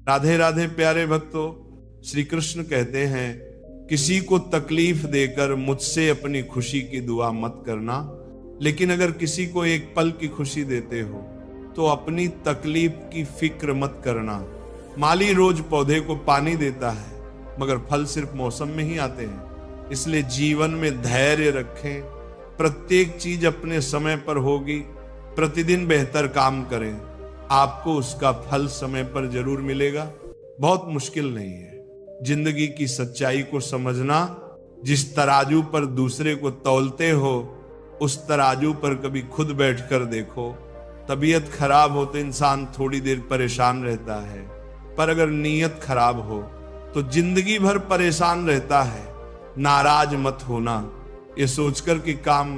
राधे राधे प्यारे भक्तों, श्री कृष्ण कहते हैं किसी को तकलीफ देकर मुझसे अपनी खुशी की दुआ मत करना, लेकिन अगर किसी को एक पल की खुशी देते हो तो अपनी तकलीफ की फिक्र मत करना। माली रोज पौधे को पानी देता है मगर फल सिर्फ मौसम में ही आते हैं। इसलिए जीवन में धैर्य रखें, प्रत्येक चीज अपने समय पर होगी। प्रतिदिन बेहतर काम करें, आपको उसका फल समय पर जरूर मिलेगा। बहुत मुश्किल नहीं है जिंदगी की सच्चाई को समझना। जिस तराजू पर दूसरे को तौलते हो उस तराजू पर कभी खुद बैठकर देखो। तबीयत खराब हो तो इंसान थोड़ी देर परेशान रहता है, पर अगर नीयत खराब हो तो जिंदगी भर परेशान रहता है। नाराज मत होना ये सोचकर कि काम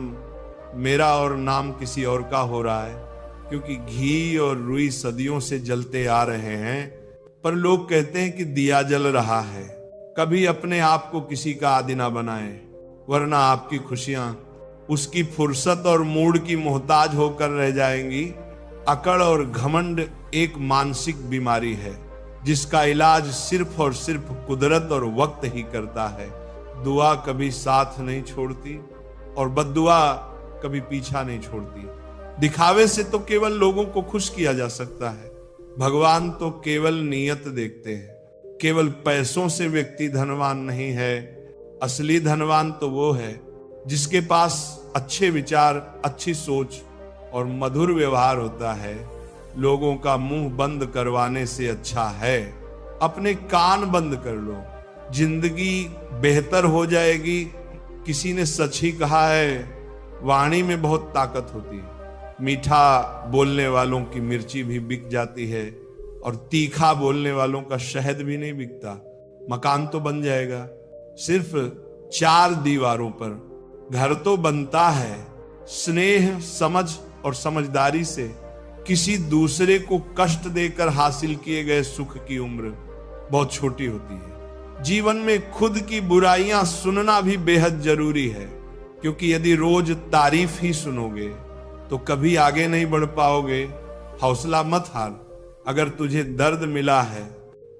मेरा और नाम किसी और का हो रहा है, क्योंकि घी और रुई सदियों से जलते आ रहे हैं, पर लोग कहते हैं कि दिया जल रहा है। कभी अपने आप को किसी का आदी ना बनाए, वरना आपकी खुशियां उसकी फुर्सत और मूड की मोहताज होकर रह जाएंगी। अकड़ और घमंड एक मानसिक बीमारी है जिसका इलाज सिर्फ और सिर्फ कुदरत और वक्त ही करता है। दुआ कभी साथ नहीं छोड़ती और बद्दुआ कभी पीछा नहीं छोड़ती। दिखावे से तो केवल लोगों को खुश किया जा सकता है, भगवान तो केवल नीयत देखते हैं। केवल पैसों से व्यक्ति धनवान नहीं है, असली धनवान तो वो है जिसके पास अच्छे विचार, अच्छी सोच और मधुर व्यवहार होता है। लोगों का मुंह बंद करवाने से अच्छा है अपने कान बंद कर लो, जिंदगी बेहतर हो जाएगी। किसी ने सच ही कहा है, वाणी में बहुत ताकत होती है। मीठा बोलने वालों की मिर्ची भी बिक जाती है और तीखा बोलने वालों का शहद भी नहीं बिकता। मकान तो बन जाएगा, सिर्फ 4 दीवारों पर घर तो बनता है। स्नेह, समझ और समझदारी से किसी दूसरे को कष्ट देकर हासिल किए गए सुख की उम्र बहुत छोटी होती है। जीवन में खुद की बुराइयां सुनना भी बेहद जरूरी है, क्योंकि यदि रोज तारीफ ही सुनोगे तो कभी आगे नहीं बढ़ पाओगे। हौसला मत हार, अगर तुझे दर्द मिला है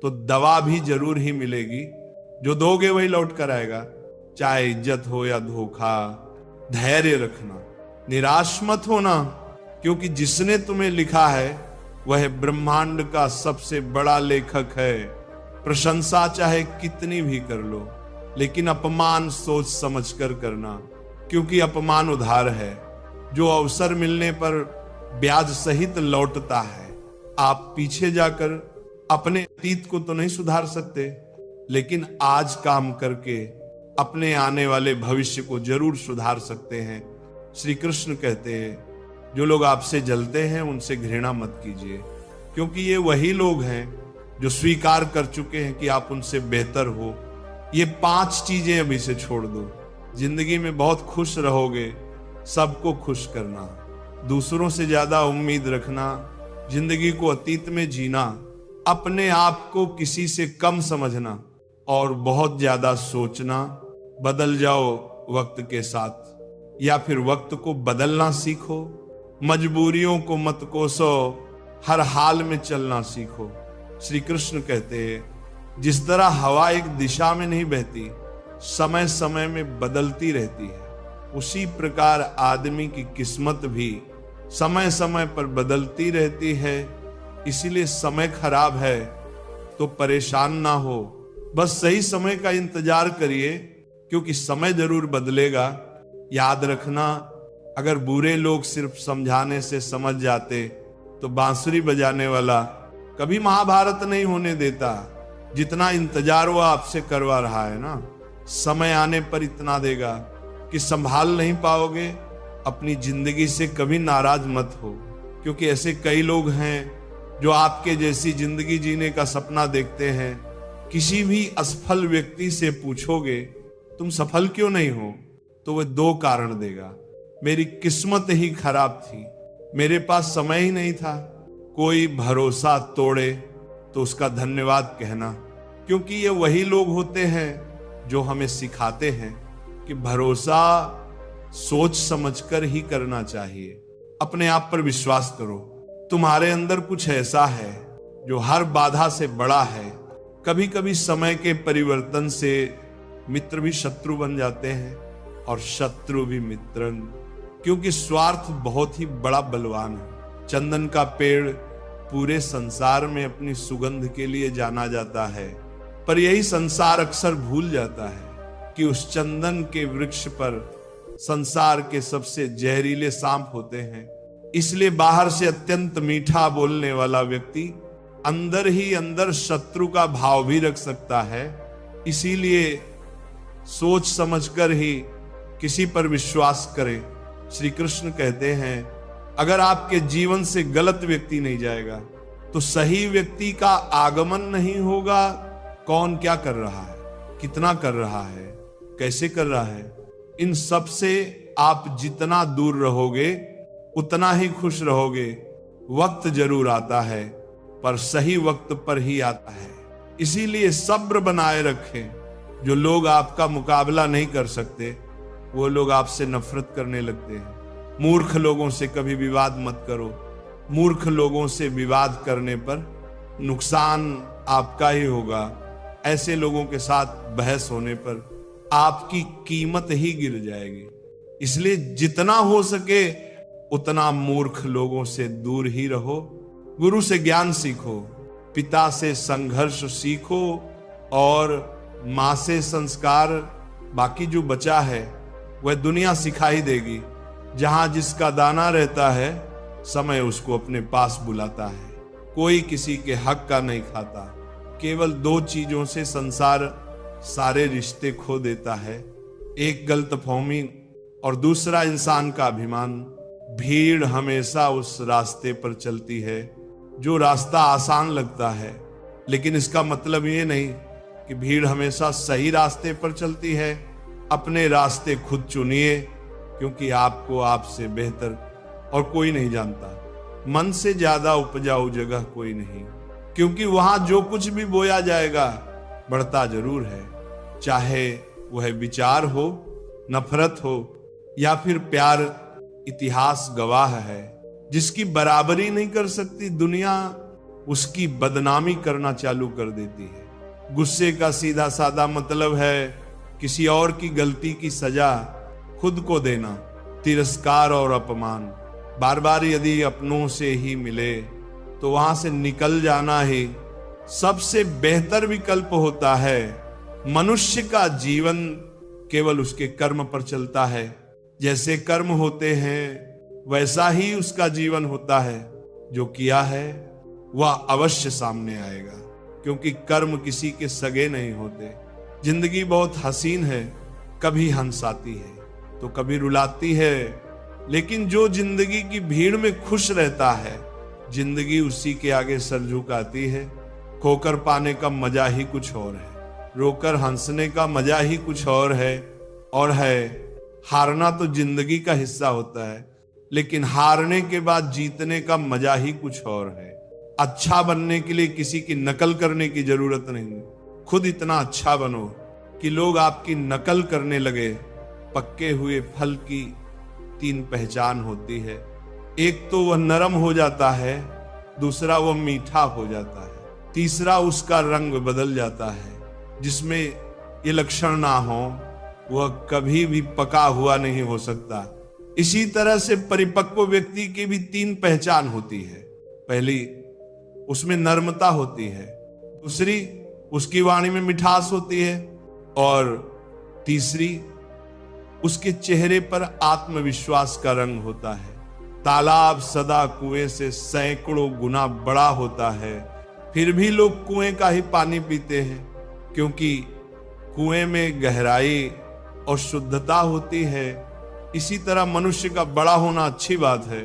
तो दवा भी जरूर ही मिलेगी। जो दोगे वही लौट कर आएगा, चाहे इज्जत हो या धोखा। धैर्य रखना, निराश मत होना, क्योंकि जिसने तुम्हें लिखा है वह ब्रह्मांड का सबसे बड़ा लेखक है। प्रशंसा चाहे कितनी भी कर लो, लेकिन अपमान सोच समझ कर करना, क्योंकि अपमान उधार है जो अवसर मिलने पर ब्याज सहित लौटता है। आप पीछे जाकर अपने अतीत को तो नहीं सुधार सकते, लेकिन आज काम करके अपने आने वाले भविष्य को जरूर सुधार सकते हैं। श्री कृष्ण कहते हैं, जो लोग आपसे जलते हैं उनसे घृणा मत कीजिए, क्योंकि ये वही लोग हैं जो स्वीकार कर चुके हैं कि आप उनसे बेहतर हो। ये 5 चीजें अभी से छोड़ दो, जिंदगी में बहुत खुश रहोगे। सबको खुश करना, दूसरों से ज्यादा उम्मीद रखना, जिंदगी को अतीत में जीना, अपने आप को किसी से कम समझना और बहुत ज्यादा सोचना। बदल जाओ वक्त के साथ, या फिर वक्त को बदलना सीखो। मजबूरियों को मत कोसो, हर हाल में चलना सीखो। श्री कृष्ण कहते हैं, जिस तरह हवा एक दिशा में नहीं बहती, समय समय में बदलती रहती है, उसी प्रकार आदमी की किस्मत भी समय समय पर बदलती रहती है। इसीलिए समय खराब है तो परेशान ना हो, बस सही समय का इंतजार करिए, क्योंकि समय जरूर बदलेगा। याद रखना, अगर बुरे लोग सिर्फ समझाने से समझ जाते तो बांसुरी बजाने वाला कभी महाभारत नहीं होने देता। जितना इंतजार वो आपसे करवा रहा है ना, समय आने पर इतना देगा कि संभाल नहीं पाओगे। अपनी जिंदगी से कभी नाराज मत हो, क्योंकि ऐसे कई लोग हैं जो आपके जैसी जिंदगी जीने का सपना देखते हैं। किसी भी असफल व्यक्ति से पूछोगे तुम सफल क्यों नहीं हो, तो वह 2 कारण देगा। मेरी किस्मत ही खराब थी, मेरे पास समय ही नहीं था। कोई भरोसा तोड़े तो उसका धन्यवाद कहना, क्योंकि ये वही लोग होते हैं जो हमें सिखाते हैं कि भरोसा सोच समझकर ही करना चाहिए। अपने आप पर विश्वास करो, तुम्हारे अंदर कुछ ऐसा है जो हर बाधा से बड़ा है। कभी कभी समय के परिवर्तन से मित्र भी शत्रु बन जाते हैं और शत्रु भी मित्र, क्योंकि स्वार्थ बहुत ही बड़ा बलवान है। चंदन का पेड़ पूरे संसार में अपनी सुगंध के लिए जाना जाता है, पर यही संसार अक्सर भूल जाता है कि उस चंदन के वृक्ष पर संसार के सबसे जहरीले सांप होते हैं। इसलिए बाहर से अत्यंत मीठा बोलने वाला व्यक्ति अंदर ही अंदर शत्रु का भाव भी रख सकता है। इसीलिए सोच समझकर ही किसी पर विश्वास करें। श्री कृष्ण कहते हैं, अगर आपके जीवन से गलत व्यक्ति नहीं जाएगा तो सही व्यक्ति का आगमन नहीं होगा। कौन क्या कर रहा है, कितना कर रहा है, कैसे कर रहा है, इन सब से आप जितना दूर रहोगे उतना ही खुश रहोगे। वक्त जरूर आता है, पर सही वक्त पर ही आता है। इसीलिए सब्र बनाए रखें। जो लोग आपका मुकाबला नहीं कर सकते वो लोग आपसे नफरत करने लगते हैं। मूर्ख लोगों से कभी विवाद मत करो। मूर्ख लोगों से विवाद करने पर नुकसान आपका ही होगा। ऐसे लोगों के साथ बहस होने पर आपकी कीमत ही गिर जाएगी। इसलिए जितना हो सके उतना मूर्ख लोगों से दूर ही रहो। गुरु से ज्ञान सीखो, पिता से संघर्ष सीखो और मां से संस्कार। बाकी जो बचा है वह दुनिया सिखाई देगी। जहां जिसका दाना रहता है समय उसको अपने पास बुलाता है। कोई किसी के हक का नहीं खाता। केवल दो चीजों से संसार सारे रिश्ते खो देता है, एक गलतफहमी और दूसरा इंसान का अभिमान। भीड़ हमेशा उस रास्ते पर चलती है जो रास्ता आसान लगता है, लेकिन इसका मतलब ये नहीं कि भीड़ हमेशा सही रास्ते पर चलती है। अपने रास्ते खुद चुनिए, क्योंकि आपको आपसे बेहतर और कोई नहीं जानता। मन से ज्यादा उपजाऊ जगह कोई नहीं, क्योंकि वहां जो कुछ भी बोया जाएगा बढ़ता जरूर है। चाहे वह विचार हो, नफरत हो या फिर प्यार। इतिहास गवाह है, जिसकी बराबरी नहीं कर सकती दुनिया उसकी बदनामी करना चालू कर देती है। गुस्से का सीधा साधा मतलब है किसी और की गलती की सजा खुद को देना। तिरस्कार और अपमान बार बार यदि अपनों से ही मिले तो वहां से निकल जाना ही सबसे बेहतर विकल्प होता है। मनुष्य का जीवन केवल उसके कर्म पर चलता है। जैसे कर्म होते हैं वैसा ही उसका जीवन होता है। जो किया है वह अवश्य सामने आएगा, क्योंकि कर्म किसी के सगे नहीं होते। जिंदगी बहुत हसीन है, कभी हंसाती है तो कभी रुलाती है, लेकिन जो जिंदगी की भीड़ में खुश रहता है जिंदगी उसी के आगे सर झुकाती है। खोकर पाने का मजा ही कुछ और है, रोकर हंसने का मजा ही कुछ और है। हारना तो जिंदगी का हिस्सा होता है, लेकिन हारने के बाद जीतने का मजा ही कुछ और है। अच्छा बनने के लिए किसी की नकल करने की जरूरत नहीं, खुद इतना अच्छा बनो कि लोग आपकी नकल करने लगे। पक्के हुए फल की 3 पहचान होती है, एक तो वह नरम हो जाता है, दूसरा वह मीठा हो जाता है, तीसरा उसका रंग बदल जाता है। जिसमें ये लक्षण ना हो वह कभी भी पका हुआ नहीं हो सकता। इसी तरह से परिपक्व व्यक्ति की भी 3 पहचान होती है। पहली, उसमें नर्मता होती है, दूसरी उसकी वाणी में मिठास होती है, और तीसरी उसके चेहरे पर आत्मविश्वास का रंग होता है। तालाब सदा कुएं से सैकड़ों गुना बड़ा होता है, फिर भी लोग कुएं का ही पानी पीते हैं, क्योंकि कुएं में गहराई और शुद्धता होती है। इसी तरह मनुष्य का बड़ा होना अच्छी बात है,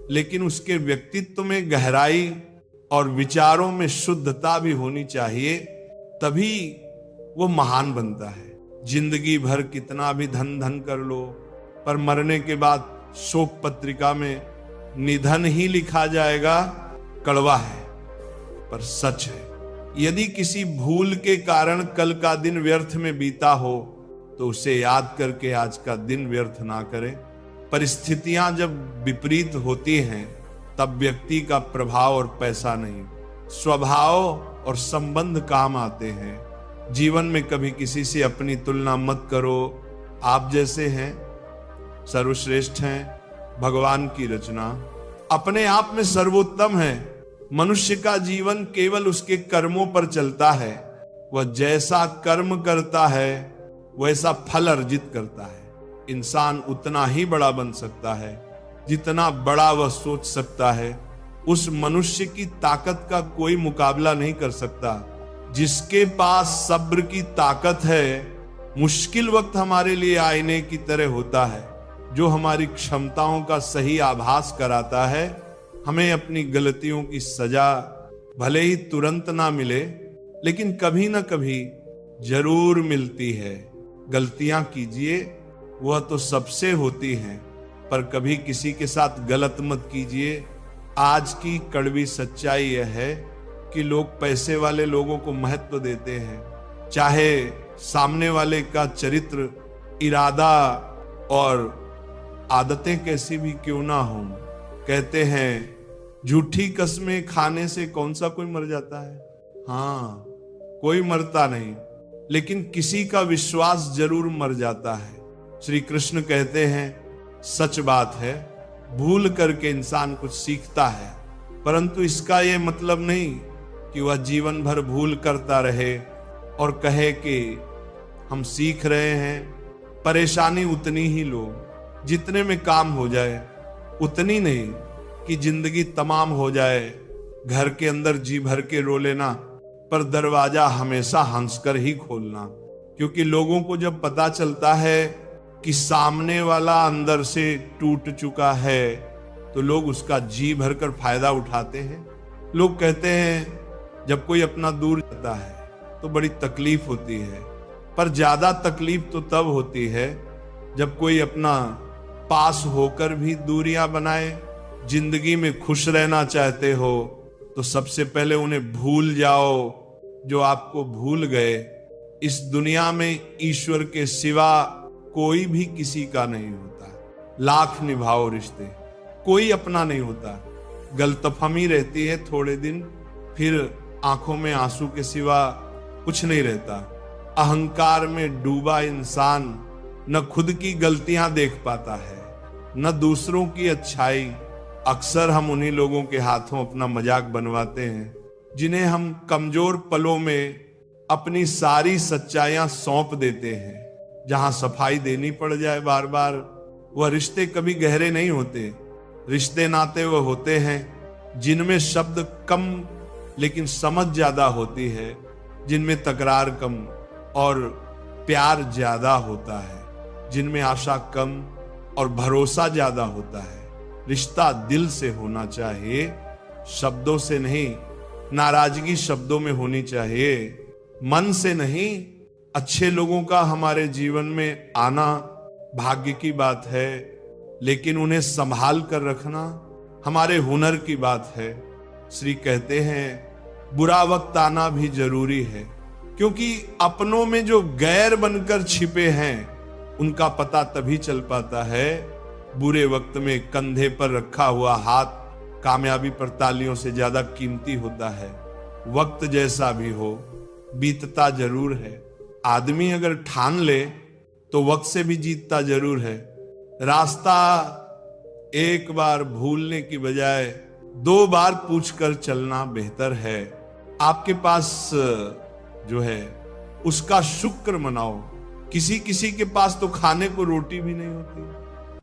लेकिन उसके व्यक्तित्व में गहराई और विचारों में शुद्धता भी होनी चाहिए, तभी वो महान बनता है। जिंदगी भर कितना भी धन धन कर लो, पर मरने के बाद शोक पत्रिका में निधन ही लिखा जाएगा। कड़वा है पर सच है। यदि किसी भूल के कारण कल का दिन व्यर्थ में बीता हो तो उसे याद करके आज का दिन व्यर्थ ना करें। परिस्थितियां जब विपरीत होती हैं तब व्यक्ति का प्रभाव और पैसा नहीं, स्वभाव और संबंध काम आते हैं। जीवन में कभी किसी से अपनी तुलना मत करो। आप जैसे हैं सर्वश्रेष्ठ हैं, भगवान की रचना, अपने आप में सर्वोत्तम है। मनुष्य का जीवन केवल उसके कर्मों पर चलता है। वह जैसा कर्म करता है वैसा फल अर्जित करता है। इंसान उतना ही बड़ा बन सकता है जितना बड़ा वह सोच सकता है। उस मनुष्य की ताकत का कोई मुकाबला नहीं कर सकता। जिसके पास सब्र की ताकत है, मुश्किल वक्त हमारे लिए आईने की तरह होता है, जो हमारी क्षमताओं का सही आभास कराता है। हमें अपनी गलतियों की सजा भले ही तुरंत ना मिले, लेकिन कभी ना कभी जरूर मिलती है। गलतियां कीजिए, वह तो सबसे होती हैं, पर कभी किसी के साथ गलत मत कीजिए। आज की कड़वी सच्चाई यह है कि लोग पैसे वाले लोगों को महत्व देते हैं, चाहे सामने वाले का चरित्र, इरादा और आदतें कैसी भी क्यों ना हो। कहते हैं झूठी कस्में खाने से कौन सा कोई मर जाता है? हाँ, कोई मरता नहीं, लेकिन किसी का विश्वास जरूर मर जाता है। श्री कृष्ण कहते हैं सच बात है, भूल करके इंसान कुछ सीखता है, परंतु इसका यह मतलब नहीं कि वह जीवन भर भूल करता रहे और कहे कि हम सीख रहे हैं। परेशानी उतनी ही लो जितने में काम हो जाए, उतनी नहीं कि जिंदगी तमाम हो जाए। घर के अंदर जी भर के रो लेना, पर दरवाजा हमेशा हंसकर ही खोलना, क्योंकि लोगों को जब पता चलता है कि सामने वाला अंदर से टूट चुका है तो लोग उसका जी भरकर फायदा उठाते हैं। लोग कहते हैं जब कोई अपना दूर जाता है तो बड़ी तकलीफ होती है, पर ज्यादा तकलीफ तो तब होती है जब कोई अपना पास होकर भी दूरियां बनाए। जिंदगी में खुश रहना चाहते हो तो सबसे पहले उन्हें भूल जाओ जो आपको भूल गए। इस दुनिया में ईश्वर के सिवा कोई भी किसी का नहीं होता। लाख निभाओ रिश्ते, कोई अपना नहीं होता। गलतफहमी रहती है थोड़े दिन, फिर आंखों में आंसू के सिवा कुछ नहीं रहता। अहंकार में डूबा इंसान न खुद की गलतियां देख पाता है, न दूसरों की अच्छाई। अक्सर हम उन्हीं लोगों के हाथों अपना मजाक बनवाते हैं जिन्हें हम कमजोर पलों में अपनी सारी सच्चाइयां सौंप देते हैं। जहां सफाई देनी पड़ जाए बार बार, वह रिश्ते कभी गहरे नहीं होते। रिश्ते नाते वह होते हैं जिनमें शब्द कम लेकिन समझ ज्यादा होती है, जिनमें तकरार कम और प्यार ज्यादा होता है, जिनमें आशा कम और भरोसा ज्यादा होता है। रिश्ता दिल से होना चाहिए, शब्दों से नहीं। नाराजगी शब्दों में होनी चाहिए, मन से नहीं। अच्छे लोगों का हमारे जीवन में आना भाग्य की बात है, लेकिन उन्हें संभाल कर रखना हमारे हुनर की बात है। श्री कहते हैं बुरा वक्त आना भी जरूरी है, क्योंकि अपनों में जो गैर बनकर छिपे हैं उनका पता तभी चल पाता है। बुरे वक्त में कंधे पर रखा हुआ हाथ कामयाबी पर तालियों से ज्यादा कीमती होता है। वक्त जैसा भी हो बीतता जरूर है। आदमी अगर ठान ले तो वक्त से भी जीतता जरूर है। रास्ता एक बार भूलने की बजाय 2 बार पूछकर चलना बेहतर है। आपके पास जो है उसका शुक्र मनाओ। किसी किसी के पास तो खाने को रोटी भी नहीं होती।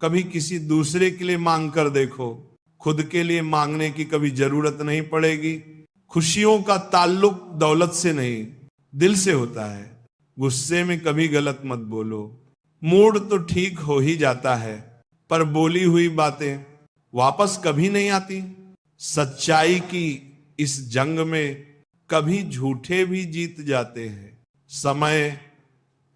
कभी किसी दूसरे के लिए मांग कर देखो, खुद के लिए मांगने की कभी जरूरत नहीं पड़ेगी। खुशियों का ताल्लुक दौलत से नहीं, दिल से होता है। गुस्से में कभी गलत मत बोलो। मूड तो ठीक हो ही जाता है, पर बोली हुई बातें वापस कभी नहीं आती। सच्चाई की इस जंग में कभी झूठे भी जीत जाते हैं। समय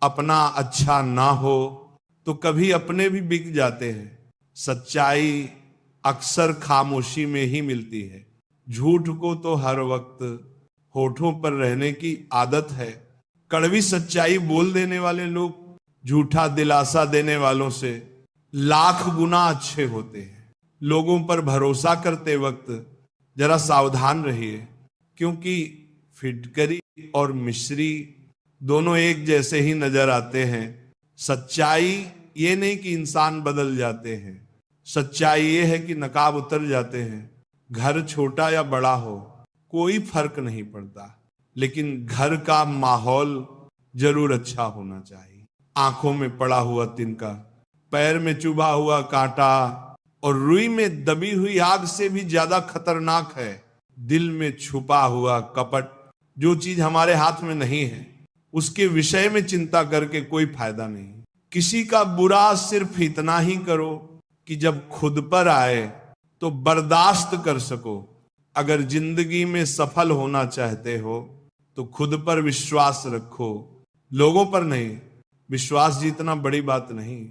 अपना अच्छा ना हो तो कभी अपने भी बिक जाते हैं। सच्चाई अक्सर खामोशी में ही मिलती है। झूठ को तो हर वक्त होठों पर रहने की आदत है। कड़वी सच्चाई बोल देने वाले लोग झूठा दिलासा देने वालों से लाख गुना अच्छे होते हैं। लोगों पर भरोसा करते वक्त जरा सावधान रहिए। क्योंकि फिटकरी और मिश्री दोनों एक जैसे ही नजर आते हैं। सच्चाई ये नहीं कि इंसान बदल जाते हैं, सच्चाई ये है कि नकाब उतर जाते हैं। घर छोटा या बड़ा हो कोई फर्क नहीं पड़ता, लेकिन घर का माहौल जरूर अच्छा होना चाहिए। आंखों में पड़ा हुआ तिनका, पैर में चुभा हुआ कांटा और रुई में दबी हुई आग से भी ज्यादा खतरनाक है दिल में छुपा हुआ कपट। जो चीज हमारे हाथ में नहीं है उसके विषय में चिंता करके कोई फायदा नहीं। किसी का बुरा सिर्फ इतना ही करो कि जब खुद पर आए तो बर्दाश्त कर सको। अगर जिंदगी में सफल होना चाहते हो तो खुद पर विश्वास रखो, लोगों पर नहीं। विश्वास जीतना बड़ी बात नहीं,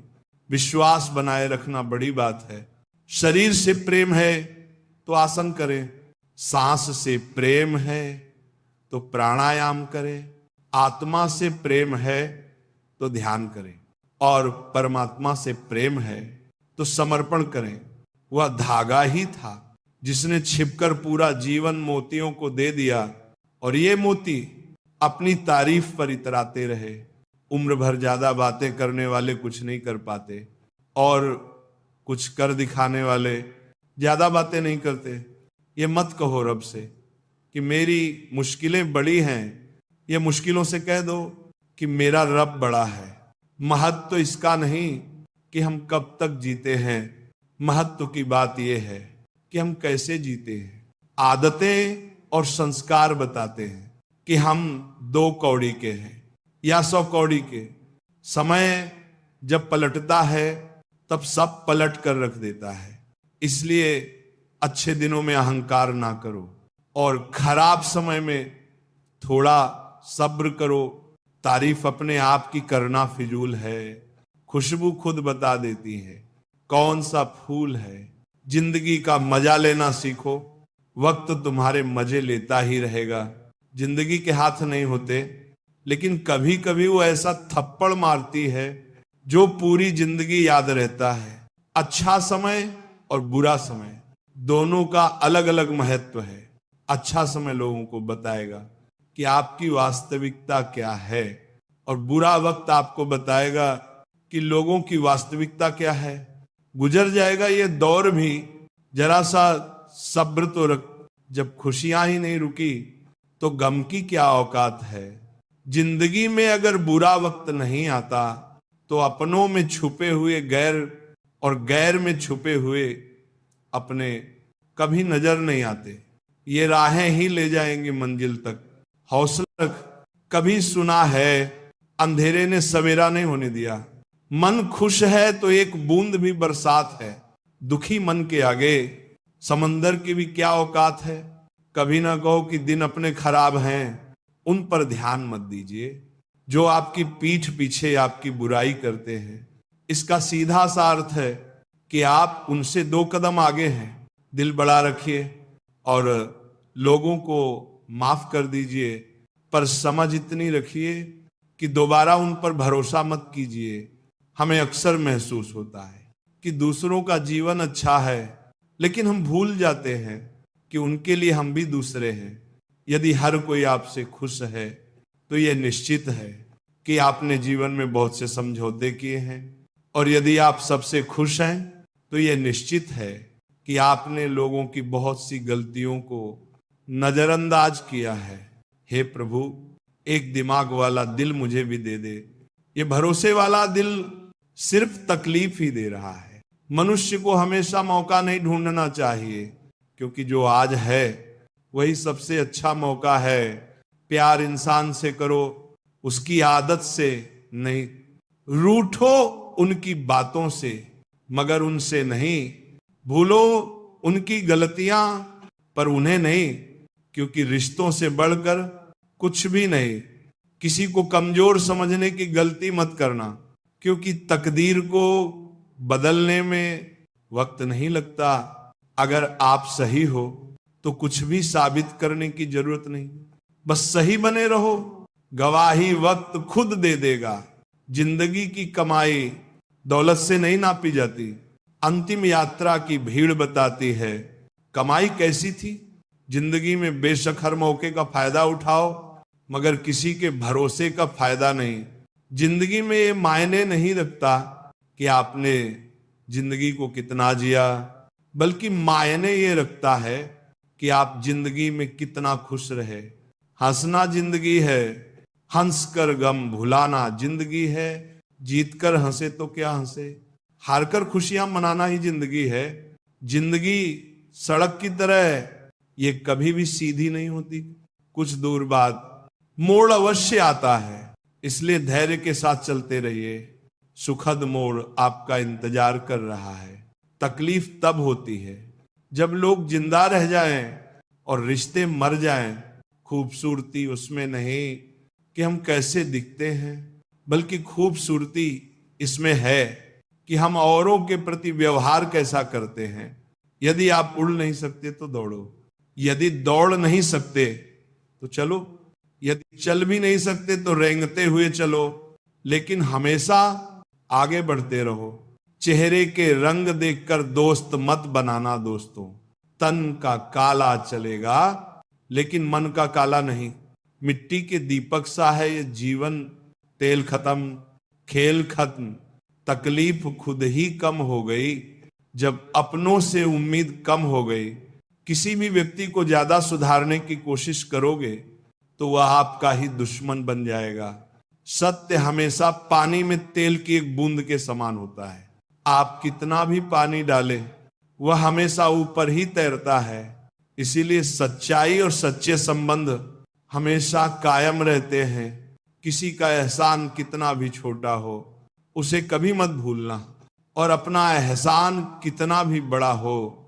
विश्वास बनाए रखना बड़ी बात है। शरीर से प्रेम है तो आसन करें, सांस से प्रेम है तो प्राणायाम करें, आत्मा से प्रेम है तो ध्यान करें, और परमात्मा से प्रेम है तो समर्पण करें। वह धागा ही था जिसने छिपकर पूरा जीवन मोतियों को दे दिया, और ये मोती अपनी तारीफ पर इतराते रहे। उम्र भर ज्यादा बातें करने वाले कुछ नहीं कर पाते, और कुछ कर दिखाने वाले ज्यादा बातें नहीं करते। ये मत कहो रब से कि मेरी मुश्किलें बड़ी हैं, ये मुश्किलों से कह दो कि मेरा रब बड़ा है। महत्व तो इसका नहीं कि हम कब तक जीते हैं, महत्व की बात यह है कि हम कैसे जीते हैं। आदतें और संस्कार बताते हैं कि हम 2 कौड़ी के हैं या 100 कौड़ी के। समय जब पलटता है तब सब पलट कर रख देता है। इसलिए अच्छे दिनों में अहंकार ना करो और खराब समय में थोड़ा सब्र करो। तारीफ अपने आप की करना फिजूल है, खुशबू खुद बता देती है कौन सा फूल है। जिंदगी का मजा लेना सीखो, वक्त तुम्हारे मजे लेता ही रहेगा। जिंदगी के हाथ नहीं होते, लेकिन कभी कभी वो ऐसा थप्पड़ मारती है जो पूरी जिंदगी याद रहता है। अच्छा समय और बुरा समय दोनों का अलग अलग महत्व है। अच्छा समय लोगों को बताएगा कि आपकी वास्तविकता क्या है, और बुरा वक्त आपको बताएगा कि लोगों की वास्तविकता क्या है। गुजर जाएगा ये दौर भी, जरा सा सब्र तो रख। जब खुशियां ही नहीं रुकी तो गम की क्या औकात है। जिंदगी में अगर बुरा वक्त नहीं आता तो अपनों में छुपे हुए गैर और गैर में छुपे हुए अपने कभी नजर नहीं आते। ये राहें ही ले जाएंगे मंजिल तक। हौसला रख, कभी सुना है अंधेरे ने सवेरा नहीं होने दिया। मन खुश है तो एक बूंद भी बरसात है। दुखी मन के आगे समंदर की भी क्या औकात है। कभी ना कहो कि दिन अपने खराब हैं, उन पर ध्यान मत दीजिए जो आपकी पीठ पीछे आपकी बुराई करते हैं। इसका सीधा सा अर्थ है कि आप उनसे 2 कदम आगे हैं। दिल बड़ा रखिए और लोगों को माफ कर दीजिए, पर समझ इतनी रखिए कि दोबारा उन पर भरोसा मत कीजिए। हमें अक्सर महसूस होता है कि दूसरों का जीवन अच्छा है, लेकिन हम भूल जाते हैं कि उनके लिए हम भी दूसरे हैं। यदि हर कोई आपसे खुश है तो यह निश्चित है कि आपने जीवन में बहुत से समझौते किए हैं, और यदि आप सबसे खुश हैं तो यह निश्चित है कि आपने लोगों की बहुत सी गलतियों को नजरअंदाज किया है। हे प्रभु, एक दिमाग वाला दिल मुझे भी दे दे। ये भरोसे वाला दिल सिर्फ तकलीफ ही दे रहा है। मनुष्य को हमेशा मौका नहीं ढूंढना चाहिए, क्योंकि जो आज है वही सबसे अच्छा मौका है। प्यार इंसान से करो, उसकी आदत से नहीं। रूठो उनकी बातों से, मगर उनसे नहीं। भूलो उनकी गलतियां, पर उन्हें नहीं, क्योंकि रिश्तों से बढ़कर कुछ भी नहीं। किसी को कमजोर समझने की गलती मत करना, क्योंकि तकदीर को बदलने में वक्त नहीं लगता। अगर आप सही हो तो कुछ भी साबित करने की जरूरत नहीं, बस सही बने रहो। गवाही वक्त खुद दे देगा। जिंदगी की कमाई दौलत से नहीं नापी जाती। अंतिम यात्रा की भीड़ बताती है कमाई कैसी थी। जिंदगी में बेशक हर मौके का फायदा उठाओ, मगर किसी के भरोसे का फायदा नहीं। जिंदगी में ये मायने नहीं रखता कि आपने जिंदगी को कितना जिया, बल्कि मायने ये रखता है कि आप जिंदगी में कितना खुश रहे। हंसना जिंदगी है, हंस कर गम भुलाना जिंदगी है। जीत कर हंसे तो क्या हंसे, हार कर खुशियां मनाना ही जिंदगी है। जिंदगी सड़क की तरह है, ये कभी भी सीधी नहीं होती। कुछ दूर बाद मोड़ अवश्य आता है, इसलिए धैर्य के साथ चलते रहिए। सुखद मोड़ आपका इंतजार कर रहा है। तकलीफ तब होती है जब लोग जिंदा रह जाएं और रिश्ते मर जाएं। खूबसूरती उसमें नहीं कि हम कैसे दिखते हैं, बल्कि खूबसूरती इसमें है कि हम औरों के प्रति व्यवहार कैसा करते हैं। यदि आप उड़ नहीं सकते तो दौड़ो, यदि दौड़ नहीं सकते तो चलो, यदि चल भी नहीं सकते तो रेंगते हुए चलो, लेकिन हमेशा आगे बढ़ते रहो। चेहरे के रंग देखकर दोस्त मत बनाना दोस्तों। तन का काला चलेगा लेकिन मन का काला नहीं। मिट्टी के दीपक सा है ये जीवन, तेल खत्म, खेल खत्म। तकलीफ खुद ही कम हो गई जब अपनों से उम्मीद कम हो गई। किसी भी व्यक्ति को ज्यादा सुधारने की कोशिश करोगे तो वह आपका ही दुश्मन बन जाएगा। सत्य हमेशा पानी में तेल की एक बूंद के समान होता है। आप कितना भी पानी डालें, वह हमेशा ऊपर ही तैरता है। इसीलिए सच्चाई और सच्चे संबंध हमेशा कायम रहते हैं। किसी का एहसान कितना भी छोटा हो, उसे कभी मत भूलना, और अपना एहसान कितना भी बड़ा हो,